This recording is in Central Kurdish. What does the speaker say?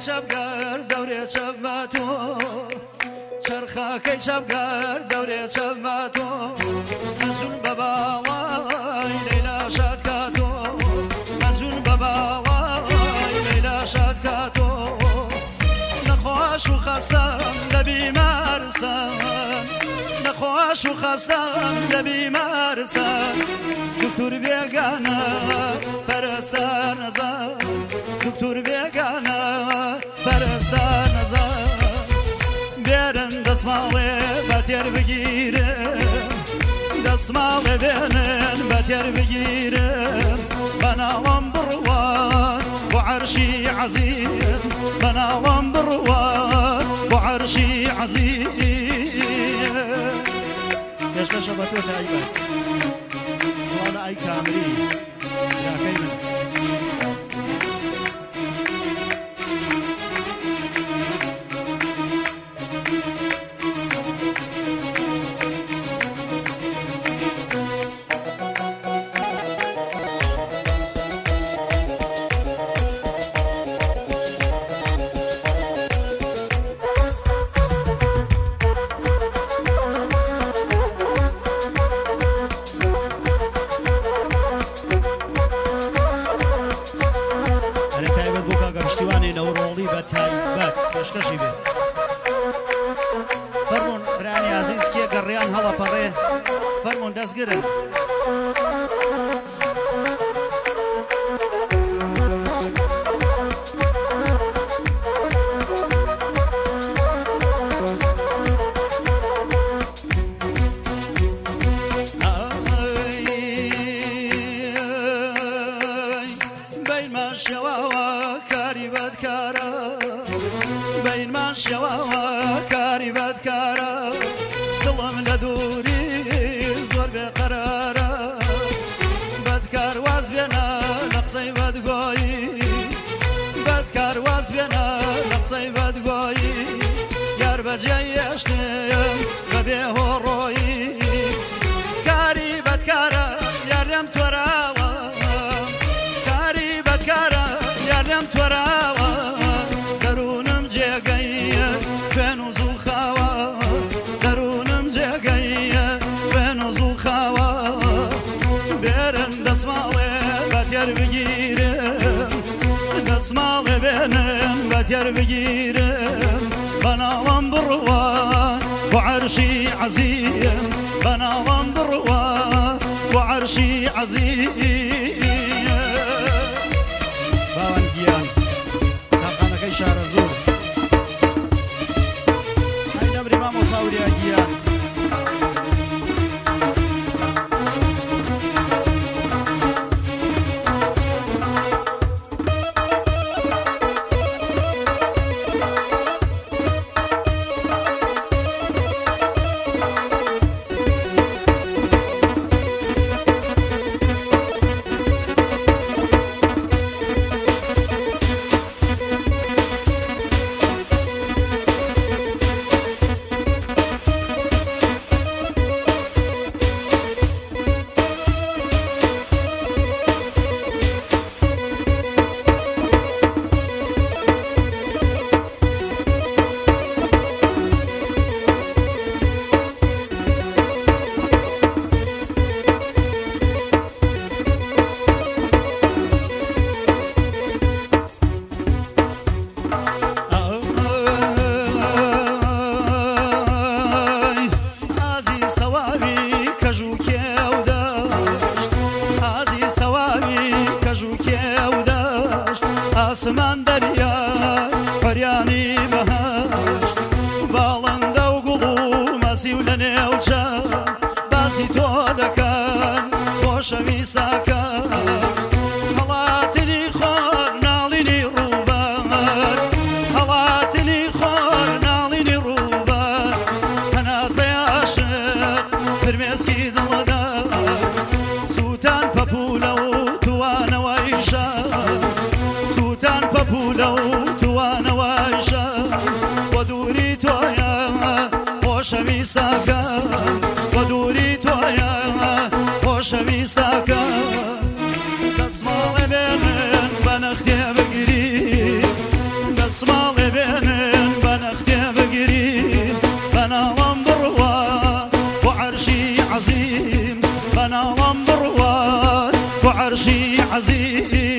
شبگەر دەورێ چەب بە تۆ چرخەکەی شەبگەر دەورێ چەب بە تۆ ئەزون بە باڵای لەیلا شاد کاتۆ ئەزون بە باڵای لەیلا شاد کاتۆ نەخۆش و خەستەم لە بیمارستان نەخۆش و خەستەم لە بیمارستان دکتور بێگانە پەرستە نەزان دکتور بێگانە پەرستە نەزان بێرن دەسماڵێ بە تێر بگیرن دەسماڵێ بێنن بە تێر بگیرن بەناڵم بڕوان بۆ عەرشی عەزیم بەناڵم بڕوان بۆ عەرشی عەزیم هێشتا شەبە تۆ تایبەت سوالە ئای کامری یاکەی من پێشکەشی بێت فەرمونون برانی عەزیز کێ گەڕیان هەڵەپەڕێ فەرمونون دەستگرن شەواوە کاری بەدکارە دڵم لە دووری زۆر بێقەرارە بەدکار واز بێنە لە قسەی بەدگۆیی بەدکار واز بێنە لە قسەی بەدگۆیی یار بەجێی هێشتم بەبێ هۆڕۆیی کاری بەدکارە یار لێم تۆراوە کاری بەدکارە یار لێم تۆراوە دەروونم جێگەی خوێن و زوو خاوە دەروونم جێگەیە خوێن و زوو خاوە بێرن دەسماڵێ بە تێر بگیرم دەسماڵێ بێنم بە تێر بگیرم بەناڵم بڕوە بۆ عەرشی عەزیم بەناڵم بڕوە بۆ عەرشی عەزیم باوەندگیان تاقانەکەی شارە زۆر Sauria Guiar ئاسمان دەریای پەریانی بەهەش باڵندە و گوڵ و مەسی و لە نێو چەم باسی تۆ دەکەن خۆشەویستەکەن هەڵاتنی خۆر ناڵینی ڕووبەر هەڵاتنی خۆر ناڵینی ڕووبەر هەناسەی عاشق فرمێسکی دڵدا سووتان پەپولە و توانەوەی شەر سووتان پەپولە و توانەوەی شەر بۆ دووری تۆیە خۆشەویستەکەن بۆ دووری تۆیە خۆشەویستەکەن دەسماڵێ بێنن بە نەختێ بگری دەسماڵ بناظم برواد وعرشي عظيم بناظم برواد وعرشي عظيم